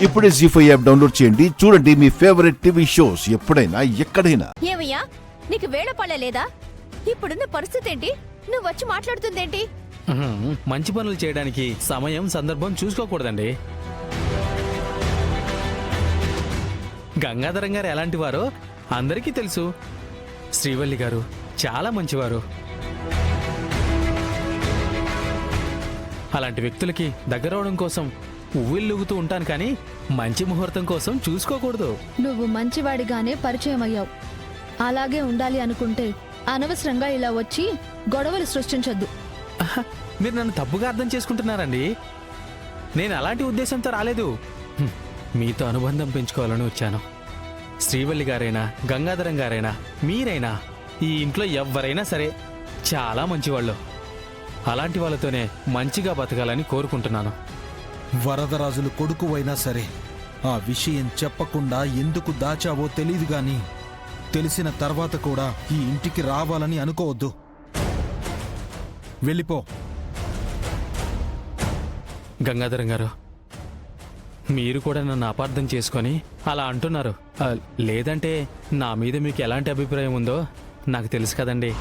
ఇప్పుడే జీ5 app download చేయండి. చూడండి మీ ఫేవరెట్ టీవీ షోస్ ఎప్పుడైనా ఎక్కడైనా. ఏమయ్యా నీకు వేళపాళ లేదా? ఇప్పుడున్న పరిస్థితి ఏంటి? నువ్వు వచ్చి మాట్లాడుతుందేంటి? మంచి పనులు చేయడానికి సమయం సందర్భం చూసుకోకూడదండి. గంగాధరం గారు ఎలాంటి వారో అందరికీ తెలుసు. శ్రీవల్లి గారు చాలా మంచివారు. అలాంటి వ్యక్తులకి దగ్గరవడం కోసం ఉవ్విళ్ళుగుతూ ఉంటాను, కానీ మంచి ముహూర్తం కోసం చూసుకోకూడదు. నువ్వు మంచివాడిగానే పరిచయం అయ్యావు. అలాగే ఉండాలి అనుకుంటే అనవసరంగా ఇలా వచ్చి గొడవలు సృష్టించొద్దు. మీరు నన్ను తప్పుగా అర్థం చేసుకుంటున్నారండి. నేను అలాంటి ఉద్దేశంతో రాలేదు. మీతో అనుబంధం పెంచుకోవాలని వచ్చాను. శ్రీవల్లి గారైనా గంగాధరం గారైనా మీరైనా ఈ ఇంట్లో ఎవ్వరైనా సరే చాలా మంచివాళ్ళు. అలాంటి వాళ్ళతోనే మంచిగా బతకాలని కోరుకుంటున్నాను. వరదరాజులు కొడుకు అయినా సరే ఆ విషయం చెప్పకుండా ఎందుకు దాచావో తెలీదు గాని తెలిసిన తర్వాత కూడా ఈ ఇంటికి రావాలని అనుకోవద్దు. వెళ్ళిపో. గంగాధరం గారు, మీరు కూడా నన్ను అపార్థం చేసుకొని అలా అంటున్నారు. లేదంటే నా మీద మీకు ఎలాంటి అభిప్రాయం ఉందో నాకు తెలుసు కదండి.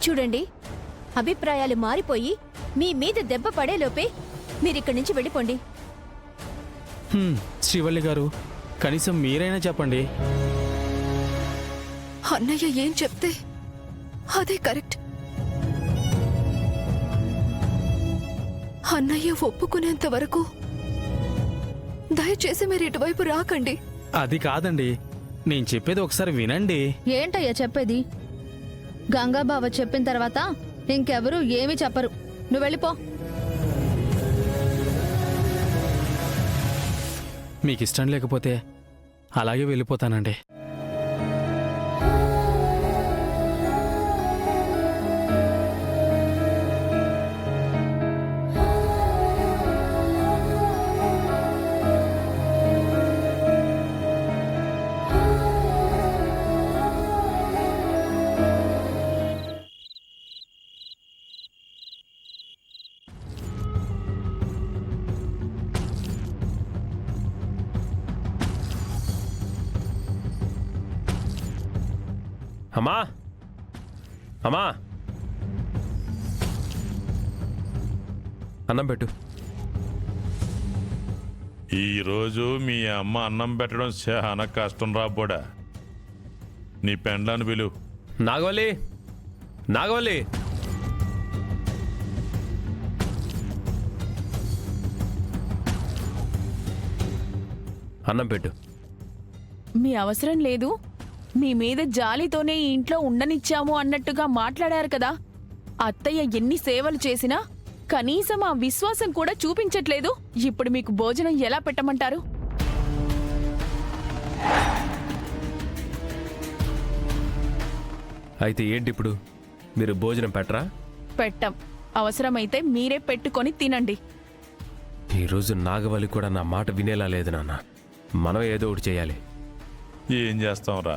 చూడండి, అభిప్రాయాలు మారిపోయి మీ మీద దెబ్బ పడేలోపే మీరిక్కడి నుంచి వెళ్ళిపోండి. శ్రీవల్లి గారు, కనీసం మీరైనా చెప్పండి. అన్నయ్య ఏం చెప్తే అదే కరెక్ట్. అన్నయ్య ఒప్పుకునేంత వరకు దయచేసి మీరు ఇటువైపు రాకండి. అది కాదండి, నేను చెప్పేది ఒకసారి వినండి. ఏంటయ్యా చెప్పేది? గంగాబావ చెప్పిన తర్వాత ఇంకెవరూ ఏమీ చెప్పరు. నువ్వు వెళ్ళిపో. మీకు ఇష్టం లేకపోతే అలాగే వెళ్ళిపోతానండి. అమ్మా అమ్మా, అన్నం పెట్టు. ఈరోజు మీ అమ్మ అన్నం పెట్టడం చాలా కష్టం రాబోడా. నీ పెండ్లాన్ని పిలువు. నాగవల్లి, నాగవల్లి, అన్నం పెట్టు. మీ అవసరం లేదు. మీ మీద జాలితోనే ఈ ఇంట్లో ఉండనిచ్చాము అన్నట్టుగా మాట్లాడారు కదా. అత్తయ్య ఎన్ని సేవలు చేసినా కనీసం ఆ విశ్వాసం కూడా చూపించట్లేదు. ఇప్పుడు మీకు భోజనం ఎలా పెట్టమంటారు? అయితే ఏంటి ఇప్పుడు? మీరు భోజనం పెట్టరా? పెట్టం. అవసరమైతే మీరే పెట్టుకొని తినండి. ఈరోజు నాగవల్లి కూడా నా మాట వినేలా లేదు నాన్న. మనం ఏదో ఒకటి చేయాలి. ఏం చేస్తాంరా,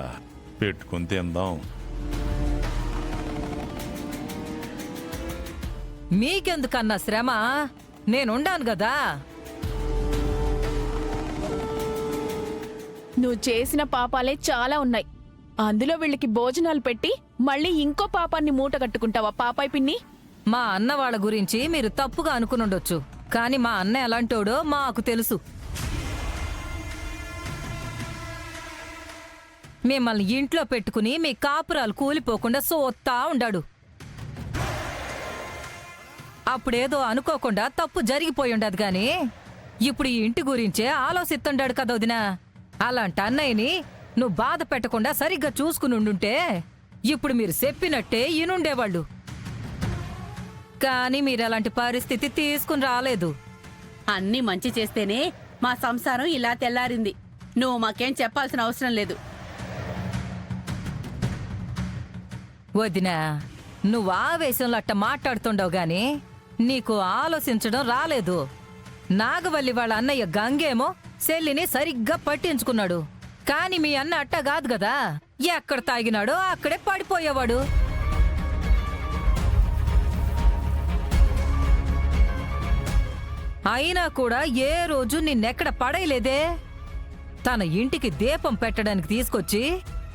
పెట్టుకుని తిందాం. మీకెందుకన్నా శ్రమ? నేనుండాను గదా. నువ్వు చేసిన పాపాలే చాలా ఉన్నాయి. అందులో వీళ్ళకి భోజనాలు పెట్టి మళ్ళీ ఇంకో పాపాన్ని మూట కట్టుకుంటావా పాపాయి పిన్ని? మా అన్న వాళ్ళ గురించి మీరు తప్పుగా అనుకునుండొచ్చు, కాని మా అన్న ఎలాంటోడో మాకు తెలుసు. మిమ్మల్ని ఇంట్లో పెట్టుకుని మీ కాపురాలు కూలిపోకుండా సోత్తా ఉండాడు. అప్పుడేదో అనుకోకుండా తప్పు జరిగిపోయుండదు గాని ఇప్పుడు ఈ ఇంటి గురించే ఆలోచిస్తుండాడు కదా వదినా. అలాంటి అన్నయ్యని నువ్వు బాధ పెట్టకుండా సరిగ్గా చూసుకునుండుంటే ఇప్పుడు మీరు చెప్పినట్టే ఈనుండేవాళ్ళు. కానీ మీరు అలాంటి పరిస్థితి తీసుకుని రాలేదు. అన్నీ మంచి చేస్తేనే మా సంసారం ఇలా తెల్లారింది. నువ్వు మాకేం చెప్పాల్సిన అవసరం లేదు. వదినా, నువ్వు ఆవేశంలో అట్ట మాట్లాడుతుండవు గాని నీకు ఆలోచించడం రాలేదు. నాగవల్లి వాళ్ళ అన్నయ్య గంగేమో చెల్లిని సరిగ్గా పట్టించుకున్నాడు. కాని మీ అన్న అట్ట కాదు కదా. ఎక్కడ తాగినాడో అక్కడే పడిపోయేవాడు. అయినా కూడా ఏ రోజు నిన్నెక్కడ పడేయలేదే. తన ఇంటికి దీపం పెట్టడానికి తీసుకొచ్చి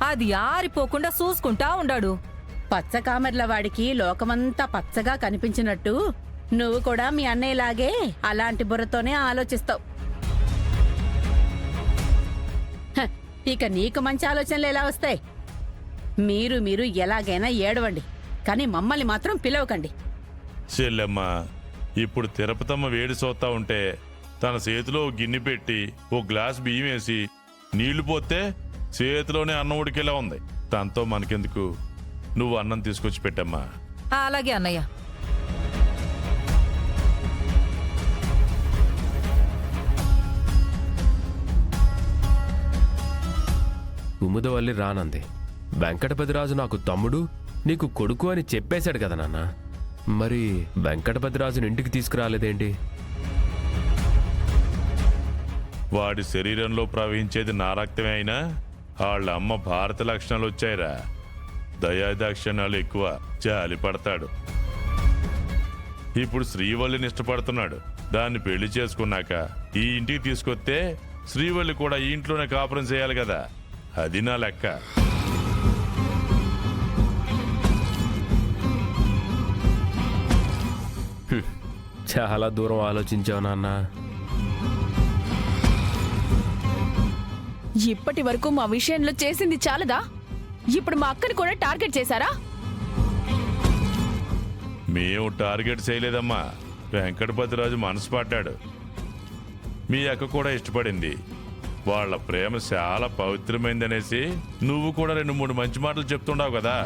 అది ఆరిపోకుండా చూసుకుంటా ఉండాడు. పచ్చకామెర్ల వాడికి లోకమంతా పచ్చగా కనిపించినట్టు నువ్వు కూడా మీ అన్నయ్యలాగే అలాంటి బుర్రతోనే ఆలోచిస్తావు. హ, ఇక నీకు మంచి ఆలోచనలు ఎలా వస్తాయి? మీరు ఎలాగైనా ఏడవండి, కానీ మమ్మల్ని మాత్రం పిలవకండి. చెల్లెమ్మ, ఇప్పుడు తిరుపతమ్మ వేడి చూస్తా ఉంటే తన చేతిలో ఓ గిన్నె పెట్టి ఓ గ్లాస్ బియ్యం వేసి నీళ్లు పోతే చేతిలోనే అన్నం ఉడికేలా ఉంది. దాంతో మనకెందుకు, నువ్వు అన్నం తీసుకొచ్చి పెట్టమ్మా. అలాగే అన్నయ్య. కుముదవల్లి రానంది. వెంకటపతిరాజు నాకు తమ్ముడు, నీకు కొడుకు అని చెప్పేశాడు కదా నాన్న. మరి వెంకటపతిరాజుని ఇంటికి తీసుకురాలేదేంటి? వాడి శరీరంలో ప్రవహించేది నా రక్తమే అయినా వాళ్ళ అమ్మ భారత లక్షణాలు వచ్చాయిరా. దయాదాక్షిణ్యాలు ఎక్కువ, జాలి పడతాడు. ఇప్పుడు శ్రీవల్లిని ఇష్టపడుతున్నాడు. దాన్ని పెళ్లి చేసుకున్నాక ఈ ఇంటికి తీసుకొస్తే శ్రీవల్లి కూడా ఈ ఇంట్లోనే కాపురం చేయాలి కదా. అది నా లెక్క. చాలా దూరం ఆలోచించావు నాన్న. ఇప్పటి వరకు మా విషయంలో చేసింది చాలదా? ఇప్పుడు మా అక్కని కూడా టార్గెట్ చేశారా? మేము టార్గెట్ చేయలేదమ్మా. వెంకటపతిరాజు మనసు పడ్డాడు. మీ అక్క కూడా ఇష్టపడింది. వాళ్ళ ప్రేమ చాలా పవిత్రమైందనేసి నువ్వు కూడా 2-3 మంచి మాటలు చెప్తుండావు కదా.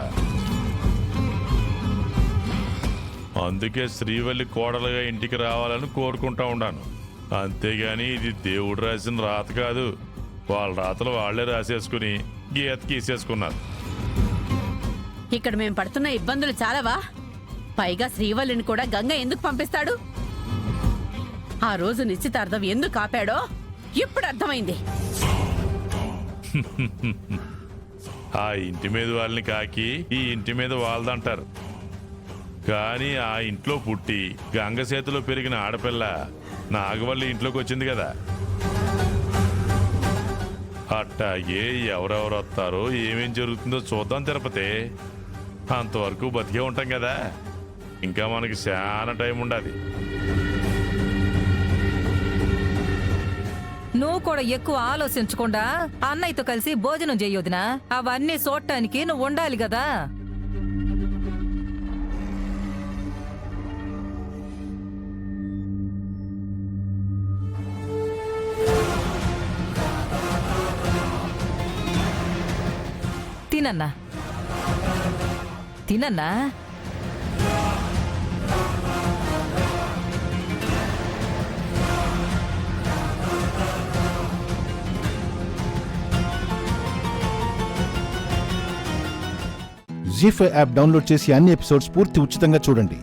అందుకే శ్రీవల్లి కోడలుగా ఇంటికి రావాలని కోరుకుంటా ఉండాను. అంతేగాని ఇది దేవుడు రాసిన రాత కాదు. వాళ్ళ రాతలు వాళ్లే రాసేసుకుని గీత గీసేసుకున్నారు. ఇక్కడ మేం పడుతున్న ఇబ్బందులు చాలావా? పైగా శ్రీవల్లిని కూడా గంగ ఎందుకు పంపిస్తాడు? ఆ రోజు నిశ్చితార్థం ఎందుకు ఆపాడో ఇప్పుడు అర్థమైంది. ఆ ఇంటి మీద వాళ్ళని కాకి ఈ ఇంటి మీద వాళ్ళదంటారు. కానీ ఆ ఇంట్లో పుట్టి గంగ చేతిలో పెరిగిన ఆడపిల్ల నాగవల్లి ఇంట్లోకి వచ్చింది కదా. అట్టాగే ఎవరెవరు వస్తారో ఏమేం జరుగుతుందో చూద్దాం తిరుపతి. అంతవరకు బతికే ఉంటాం కదా. ఇంకా మనకి చాలా టైం ఉండాలి. నువ్వు కూడా ఎక్కువ ఆలోచించకుండా అన్నయ్యతో కలిసి భోజనం చెయ్యొదినా. అవన్నీ చూడటానికి నువ్వు ఉండాలి కదా. తినన్నా, తినన్నా. జీ5 యాప్ డౌన్లోడ్ చేసి అన్ని ఎపిసోడ్స్ పూర్తి ఉచితంగా చూడండి.